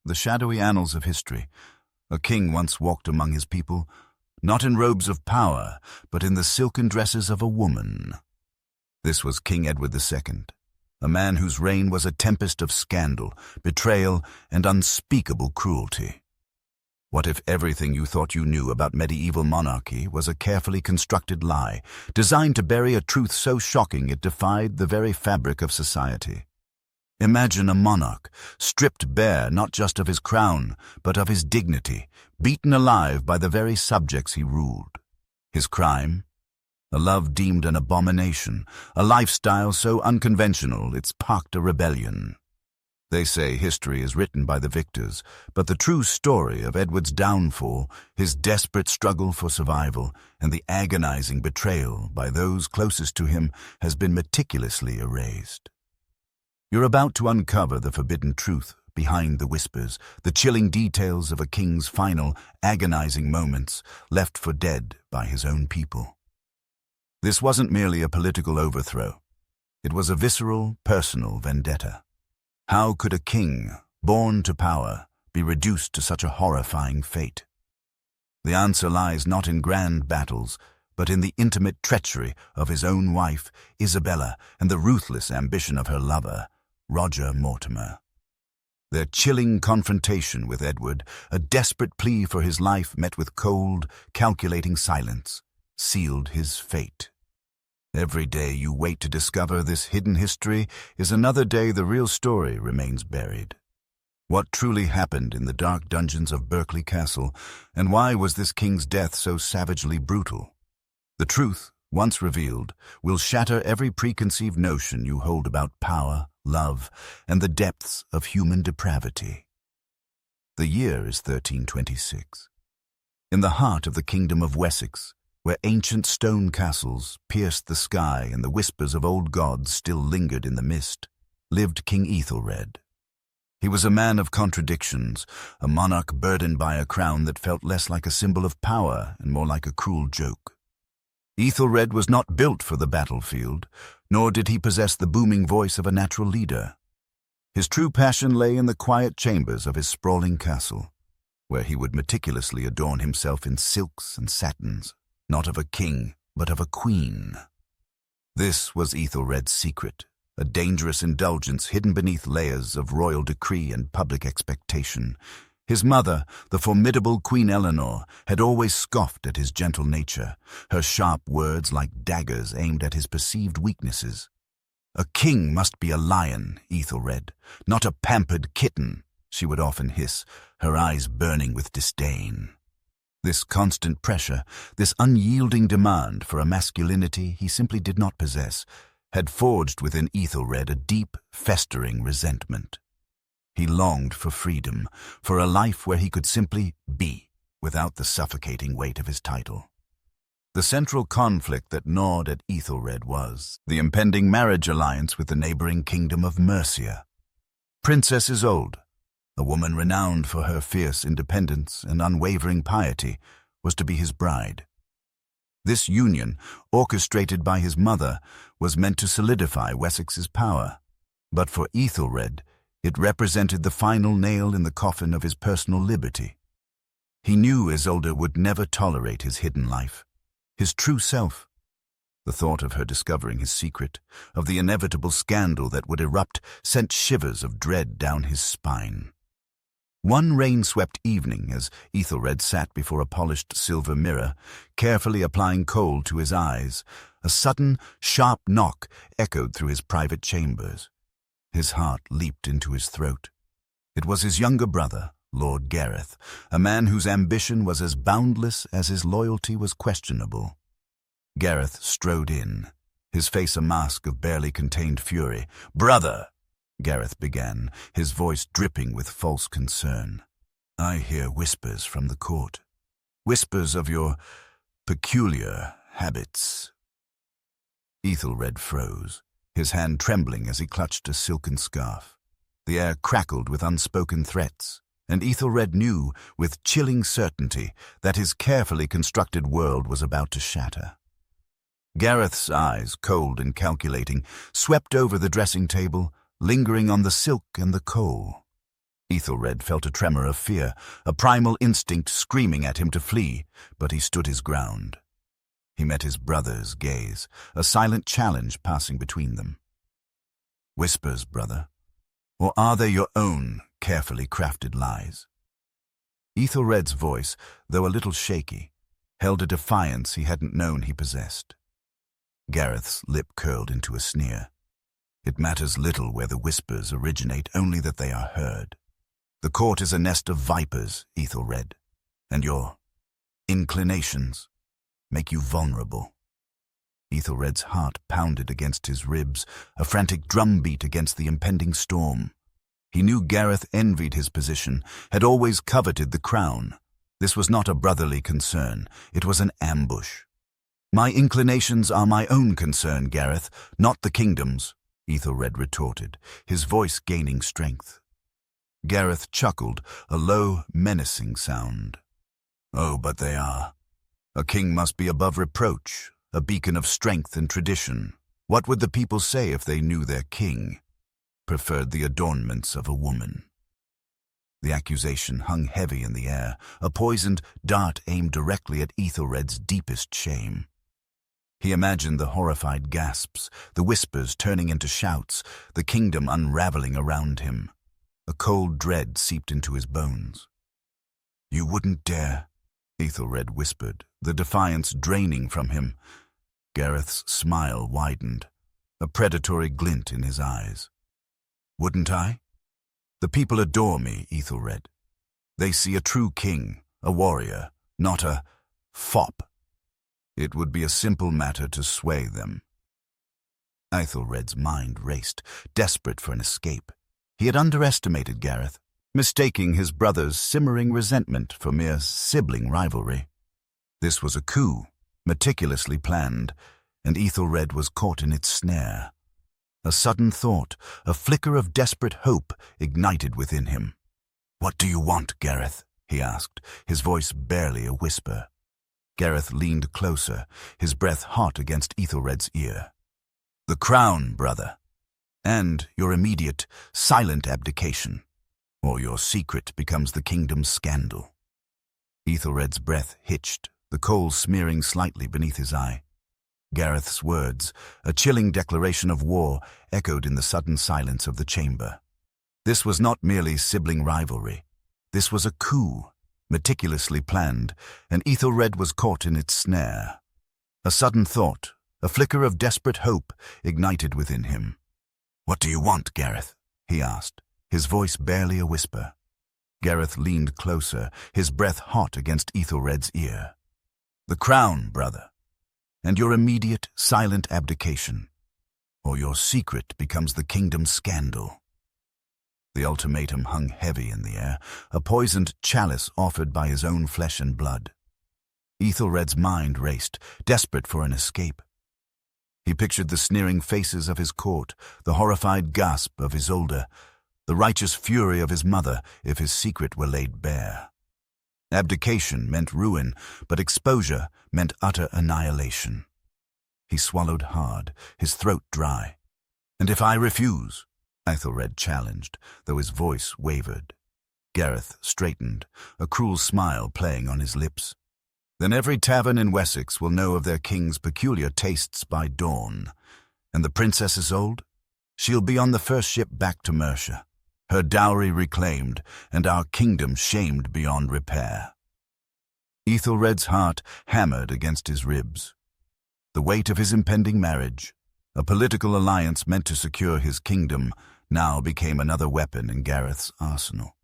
The shadowy annals of history. A king once walked among his people, not in robes of power, but in the silken dresses of a woman. This was King Edward II, a man whose reign was a tempest of scandal, betrayal, and unspeakable cruelty. What if everything you thought you knew about medieval monarchy was a carefully constructed lie, designed to bury a truth so shocking it defied the very fabric of society? Imagine a monarch, stripped bare not just of his crown, but of his dignity, beaten alive by the very subjects he ruled. His crime? A love deemed an abomination, a lifestyle so unconventional it sparked a rebellion. They say history is written by the victors, but the true story of Edward's downfall, his desperate struggle for survival, and the agonizing betrayal by those closest to him has been meticulously erased. You're about to uncover the forbidden truth behind the whispers, the chilling details of a king's final, agonizing moments, left for dead by his own people. This wasn't merely a political overthrow. It was a visceral, personal vendetta. How could a king, born to power, be reduced to such a horrifying fate? The answer lies not in grand battles, but in the intimate treachery of his own wife, Isabella, and the ruthless ambition of her lover, Roger Mortimer. Their chilling confrontation with Edward, a desperate plea for his life met with cold, calculating silence, sealed his fate. Every day you wait to discover this hidden history is another day the real story remains buried. What truly happened in the dark dungeons of Berkeley Castle, and why was this king's death so savagely brutal? The truth, once revealed, will shatter every preconceived notion you hold about power, love, and the depths of human depravity. The year is 1326. In the heart of the kingdom of Wessex, where ancient stone castles pierced the sky and the whispers of old gods still lingered in the mist, lived King Aethelred. He was a man of contradictions, a monarch burdened by a crown that felt less like a symbol of power and more like a cruel joke. Aethelred was not built for the battlefield, nor did he possess the booming voice of a natural leader. His true passion lay in the quiet chambers of his sprawling castle, where he would meticulously adorn himself in silks and satins, not of a king, but of a queen. This was Aethelred's secret, a dangerous indulgence hidden beneath layers of royal decree and public expectation. His mother, the formidable Queen Eleanor, had always scoffed at his gentle nature, her sharp words like daggers aimed at his perceived weaknesses. A king must be a lion, Aethelred, not a pampered kitten, she would often hiss, her eyes burning with disdain. This constant pressure, this unyielding demand for a masculinity he simply did not possess, had forged within Aethelred a deep, festering resentment. He longed for freedom, for a life where he could simply be, without the suffocating weight of his title. The central conflict that gnawed at Aethelred was the impending marriage alliance with the neighboring kingdom of Mercia. Princess Isolde, a woman renowned for her fierce independence and unwavering piety, was to be his bride. This union, orchestrated by his mother, was meant to solidify Wessex's power, but for Aethelred, it represented the final nail in the coffin of his personal liberty. He knew Isolde would never tolerate his hidden life, his true self. The thought of her discovering his secret, of the inevitable scandal that would erupt, sent shivers of dread down his spine. One rain-swept evening, as Aethelred sat before a polished silver mirror, carefully applying kohl to his eyes, a sudden, sharp knock echoed through his private chambers. His heart leaped into his throat. It was his younger brother, Lord Gareth, a man whose ambition was as boundless as his loyalty was questionable. Gareth strode in, his face a mask of barely contained fury. "Brother," Gareth began, his voice dripping with false concern, "I hear whispers from the court. Whispers of your peculiar habits." Aethelred froze, his hand trembling as he clutched a silken scarf. The air crackled with unspoken threats, and Aethelred knew, with chilling certainty, that his carefully constructed world was about to shatter. Gareth's eyes, cold and calculating, swept over the dressing table, lingering on the silk and the kohl. Aethelred felt a tremor of fear, a primal instinct screaming at him to flee, but he stood his ground. He met his brother's gaze, a silent challenge passing between them. Whispers, brother, or are they your own carefully crafted lies? Aethelred's voice, though a little shaky, held a defiance he hadn't known he possessed. Gareth's lip curled into a sneer. It matters little where the whispers originate, only that they are heard. The court is a nest of vipers, Aethelred, and your inclinations make you vulnerable. Aethelred's heart pounded against his ribs, a frantic drumbeat against the impending storm. He knew Gareth envied his position, had always coveted the crown. This was not a brotherly concern, it was an ambush. My inclinations are my own concern, Gareth, not the kingdom's, Aethelred retorted, his voice gaining strength. Gareth chuckled, a low, menacing sound. Oh, but they are. A king must be above reproach, a beacon of strength and tradition. What would the people say if they knew their king preferred the adornments of a woman? The accusation hung heavy in the air, a poisoned dart aimed directly at Aethelred's deepest shame. He imagined the horrified gasps, the whispers turning into shouts, the kingdom unraveling around him. A cold dread seeped into his bones. You wouldn't dare, Aethelred whispered, the defiance draining from him. Gareth's smile widened, a predatory glint in his eyes. Wouldn't I? The people adore me, Aethelred. They see a true king, a warrior, not a fop. It would be a simple matter to sway them. Aethelred's mind raced, desperate for an escape. He had underestimated Gareth, mistaking his brother's simmering resentment for mere sibling rivalry. This was a coup, meticulously planned, and Aethelred was caught in its snare. A sudden thought, a flicker of desperate hope ignited within him. What do you want, Gareth? He asked, his voice barely a whisper. Gareth leaned closer, his breath hot against Aethelred's ear. The crown, brother, and your immediate, silent abdication, or your secret becomes the kingdom's scandal. Aethelred's breath hitched, the coal smearing slightly beneath his eye. Gareth's words, a chilling declaration of war, echoed in the sudden silence of the chamber. This was not merely sibling rivalry. This was a coup, meticulously planned, and Aethelred was caught in its snare. A sudden thought, a flicker of desperate hope, ignited within him. What do you want, Gareth? He asked, his voice barely a whisper. Gareth leaned closer, his breath hot against Aethelred's ear. The crown, brother, and your immediate, silent abdication, or your secret becomes the kingdom's scandal. The ultimatum hung heavy in the air, a poisoned chalice offered by his own flesh and blood. Aethelred's mind raced, desperate for an escape. He pictured the sneering faces of his court, the horrified gasp of Isolde, the righteous fury of his mother if his secret were laid bare. Abdication meant ruin, but exposure meant utter annihilation. He swallowed hard, his throat dry. And if I refuse? Aethelred challenged, though his voice wavered. Gareth straightened, a cruel smile playing on his lips. Then every tavern in Wessex will know of their king's peculiar tastes by dawn. And the Princess Isolde? She'll be on the first ship back to Mercia, her dowry reclaimed, and our kingdom shamed beyond repair. Aethelred's heart hammered against his ribs. The weight of his impending marriage, a political alliance meant to secure his kingdom, now became another weapon in Gareth's arsenal.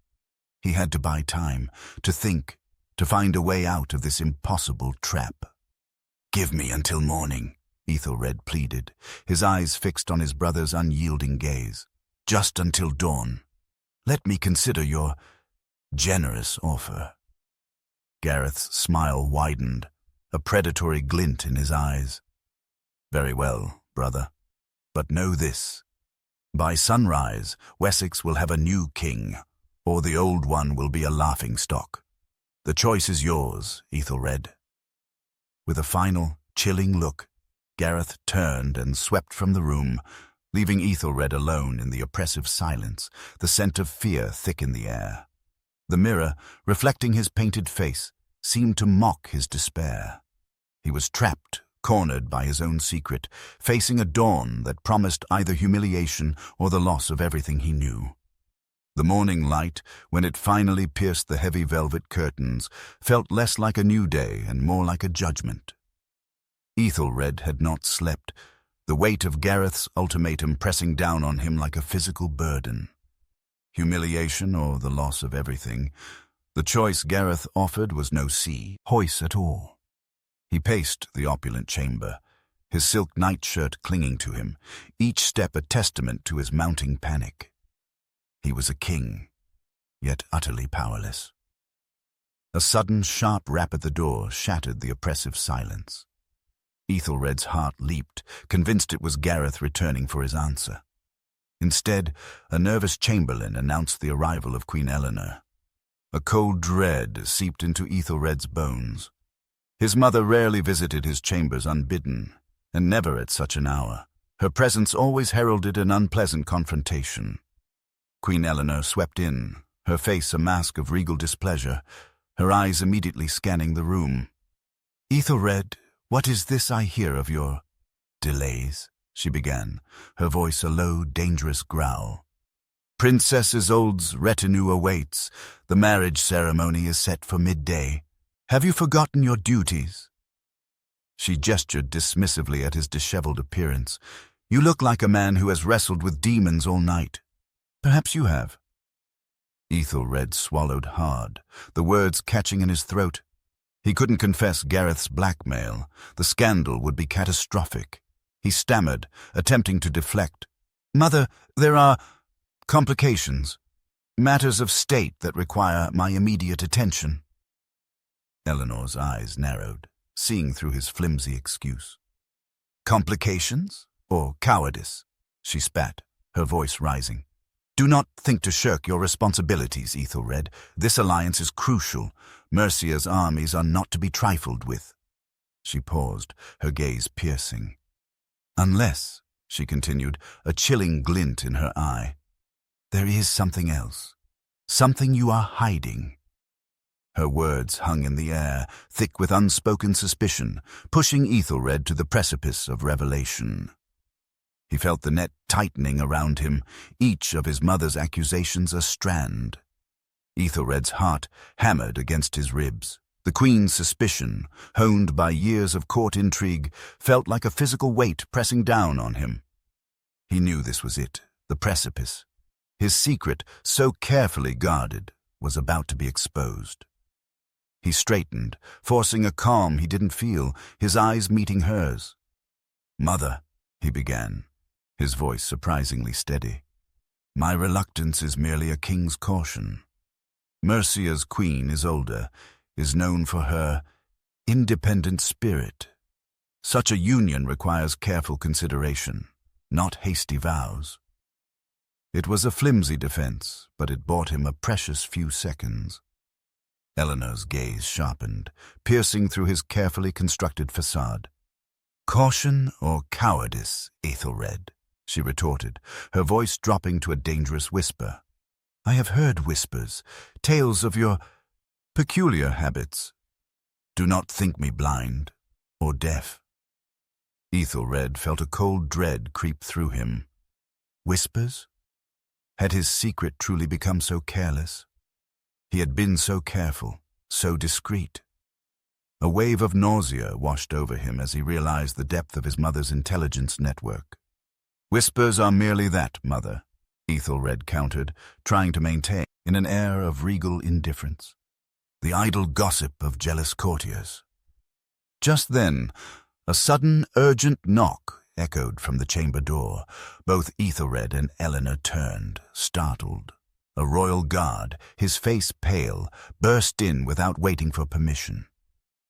He had to buy time, to think, to find a way out of this impossible trap. Give me until morning, Aethelred pleaded, his eyes fixed on his brother's unyielding gaze. Just until dawn. Let me consider your generous offer. Gareth's smile widened, a predatory glint in his eyes. Very well, brother, but know this. By sunrise, Wessex will have a new king, or the old one will be a laughingstock. The choice is yours, Aethelred. With a final, chilling look, Gareth turned and swept from the room, leaving Aethelred alone in the oppressive silence, the scent of fear thick in the air. The mirror, reflecting his painted face, seemed to mock his despair. He was trapped, cornered by his own secret, facing a dawn that promised either humiliation or the loss of everything he knew. The morning light, when it finally pierced the heavy velvet curtains, felt less like a new day and more like a judgment. Aethelred had not slept, the weight of Gareth's ultimatum pressing down on him like a physical burden. Humiliation or the loss of everything, the choice Gareth offered was no choice at all. He paced the opulent chamber, his silk nightshirt clinging to him, each step a testament to his mounting panic. He was a king, yet utterly powerless. A sudden, sharp rap at the door shattered the oppressive silence. Aethelred's heart leaped, convinced it was Gareth returning for his answer. Instead, a nervous chamberlain announced the arrival of Queen Eleanor. A cold dread seeped into Aethelred's bones. His mother rarely visited his chambers unbidden, and never at such an hour. Her presence always heralded an unpleasant confrontation. Queen Eleanor swept in, her face a mask of regal displeasure, her eyes immediately scanning the room. "Aethelred, what is this I hear of your delays?" she began, her voice a low, dangerous growl. "Princess Isolde's retinue awaits. The marriage ceremony is set for midday. Have you forgotten your duties?" She gestured dismissively at his disheveled appearance. "You look like a man who has wrestled with demons all night. Perhaps you have." Aethelred swallowed hard, the words catching in his throat. He couldn't confess Gareth's blackmail. The scandal would be catastrophic. He stammered, attempting to deflect. "Mother, there are complications. Matters of state that require my immediate attention." Eleanor's eyes narrowed, seeing through his flimsy excuse. "Complications? Or cowardice?" she spat, her voice rising. "Do not think to shirk your responsibilities, Aethelred. This alliance is crucial. Mercia's armies are not to be trifled with." She paused, her gaze piercing. "Unless," she continued, a chilling glint in her eye, "there is something else. Something you are hiding." Her words hung in the air, thick with unspoken suspicion, pushing Aethelred to the precipice of revelation. He felt the net tightening around him, each of his mother's accusations a strand. Aethelred's heart hammered against his ribs. The queen's suspicion, honed by years of court intrigue, felt like a physical weight pressing down on him. He knew this was it, the precipice. His secret, so carefully guarded, was about to be exposed. He straightened, forcing a calm he didn't feel, his eyes meeting hers. "Mother," he began, his voice surprisingly steady, "my reluctance is merely a king's caution. Mercia's queen, Isolde, is known for her independent spirit. Such a union requires careful consideration, not hasty vows." It was a flimsy defense, but it bought him a precious few seconds. Eleanor's gaze sharpened, piercing through his carefully constructed facade. "Caution or cowardice, Aethelred?" she retorted, her voice dropping to a dangerous whisper. "I have heard whispers, tales of your peculiar habits. Do not think me blind or deaf." Aethelred felt a cold dread creep through him. Whispers? Had his secret truly become so careless? He had been so careful, so discreet. A wave of nausea washed over him as he realized the depth of his mother's intelligence network. "Whispers are merely that, Mother," Aethelred countered, trying to maintain in an air of regal indifference. "The idle gossip of jealous courtiers." Just then, a sudden, urgent knock echoed from the chamber door. Both Aethelred and Eleanor turned, startled. A royal guard, his face pale, burst in without waiting for permission.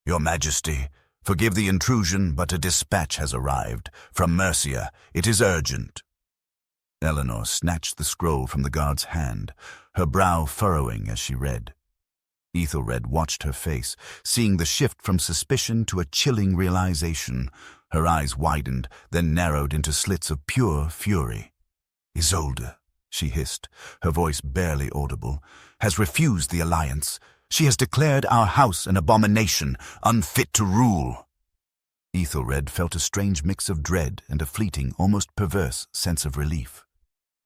"Your Majesty, forgive the intrusion, but a dispatch has arrived. From Mercia. It is urgent." Eleanor snatched the scroll from the guard's hand, her brow furrowing as she read. Aethelred watched her face, seeing the shift from suspicion to a chilling realization. Her eyes widened, then narrowed into slits of pure fury. "Isolde," she hissed, her voice barely audible, "has refused the alliance. She has declared our house an abomination, unfit to rule." Aethelred felt a strange mix of dread and a fleeting, almost perverse sense of relief.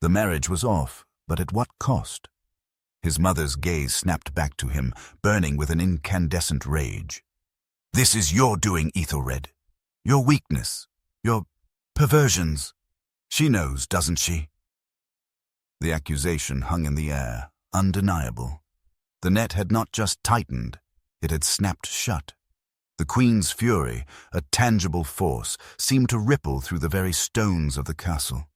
The marriage was off, but at what cost? His mother's gaze snapped back to him, burning with an incandescent rage. "This is your doing, Aethelred. Your weakness. Your perversions. She knows, doesn't she?" The accusation hung in the air, undeniable. The net had not just tightened, it had snapped shut. The Queen's fury, a tangible force, seemed to ripple through the very stones of the castle.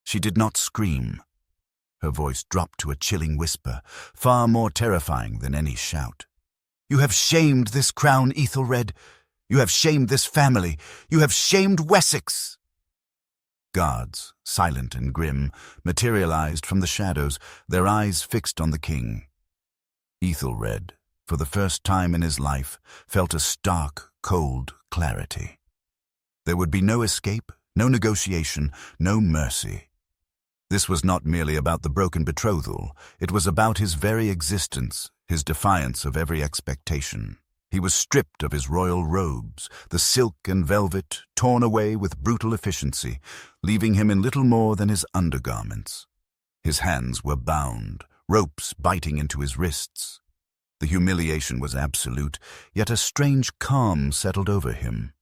She did not scream. Her voice dropped to a chilling whisper, far more terrifying than any shout. "You have shamed this crown, Aethelred. You have shamed this family. You have shamed Wessex." Guards, silent and grim, materialized from the shadows, their eyes fixed on the king. Aethelred, for the first time in his life, felt a stark, cold clarity. There would be no escape, no negotiation, no mercy. This was not merely about the broken betrothal, it was about his very existence, his defiance of every expectation. He was stripped of his royal robes, the silk and velvet torn away with brutal efficiency, leaving him in little more than his undergarments. His hands were bound, ropes biting into his wrists. The humiliation was absolute, yet a strange calm settled over him.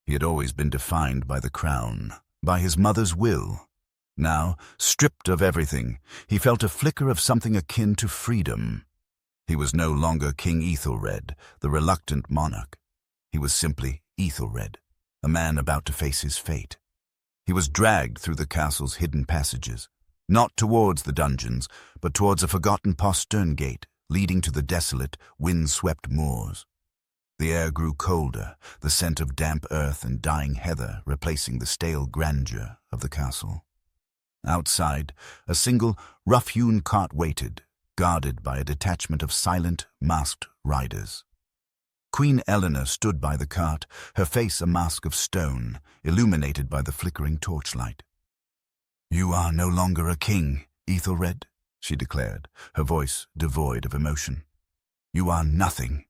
He had always been defined by the crown, by his mother's will. Now, stripped of everything, he felt a flicker of something akin to freedom. He was no longer King Aethelred, the reluctant monarch. He was simply Aethelred, a man about to face his fate. He was dragged through the castle's hidden passages, not towards the dungeons, but towards a forgotten postern gate leading to the desolate, wind-swept moors. The air grew colder, the scent of damp earth and dying heather replacing the stale grandeur of the castle. Outside, a single, rough-hewn cart waited, guarded by a detachment of silent, masked riders. Queen Eleanor stood by the cart, her face a mask of stone, illuminated by the flickering torchlight. "You are no longer a king, Aethelred," she declared, her voice devoid of emotion. "You are nothing,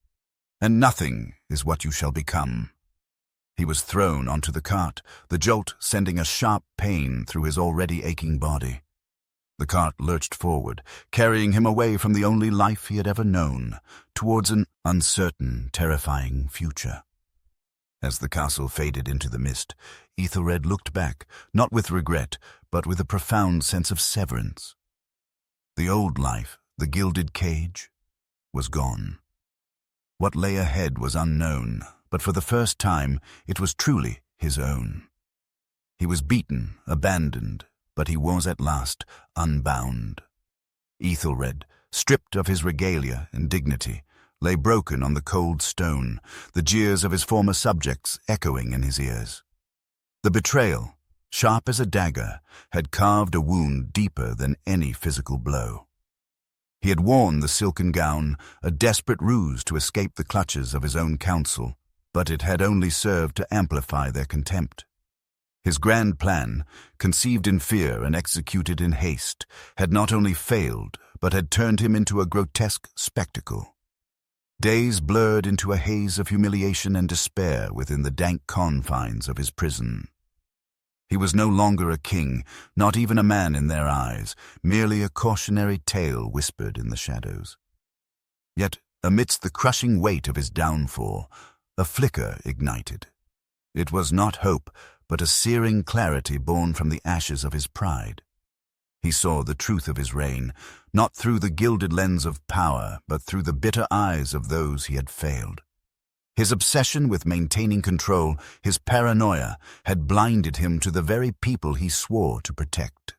and nothing is what you shall become." He was thrown onto the cart, the jolt sending a sharp pain through his already aching body. The cart lurched forward, carrying him away from the only life he had ever known, towards an uncertain, terrifying future. As the castle faded into the mist, Aethelred looked back, not with regret, but with a profound sense of severance. The old life, the gilded cage, was gone. What lay ahead was unknown, but for the first time it was truly his own. He was beaten, abandoned, but he was at last unbound. Aethelred, stripped of his regalia and dignity, lay broken on the cold stone, the jeers of his former subjects echoing in his ears. The betrayal, sharp as a dagger, had carved a wound deeper than any physical blow. He had worn the silken gown, a desperate ruse to escape the clutches of his own council, but it had only served to amplify their contempt. His grand plan, conceived in fear and executed in haste, had not only failed, but had turned him into a grotesque spectacle. Days blurred into a haze of humiliation and despair within the dank confines of his prison. He was no longer a king, not even a man in their eyes, merely a cautionary tale whispered in the shadows. Yet, amidst the crushing weight of his downfall, a flicker ignited. It was not hope, but a searing clarity born from the ashes of his pride. He saw the truth of his reign, not through the gilded lens of power, but through the bitter eyes of those he had failed. His obsession with maintaining control, his paranoia, had blinded him to the very people he swore to protect.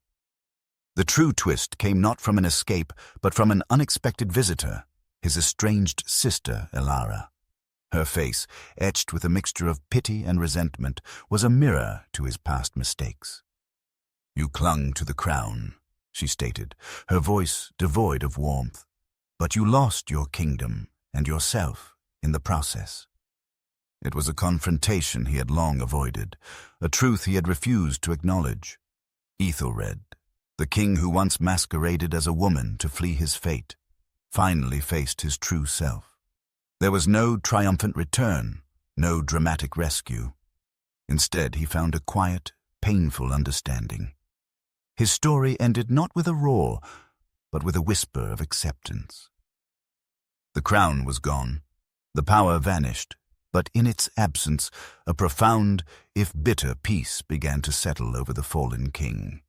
The true twist came not from an escape, but from an unexpected visitor, his estranged sister, Elara. Her face, etched with a mixture of pity and resentment, was a mirror to his past mistakes. "You clung to the crown," she stated, her voice devoid of warmth. but you lost your kingdom and yourself in the process. It was a confrontation he had long avoided, a truth he had refused to acknowledge. Aethelred, the king who once masqueraded as a woman to flee his fate, finally faced his true self. There was no triumphant return, no dramatic rescue. Instead, he found a quiet, painful understanding. His story ended not with a roar, but with a whisper of acceptance. The crown was gone, the power vanished, but in its absence, a profound, if bitter, peace began to settle over the fallen king.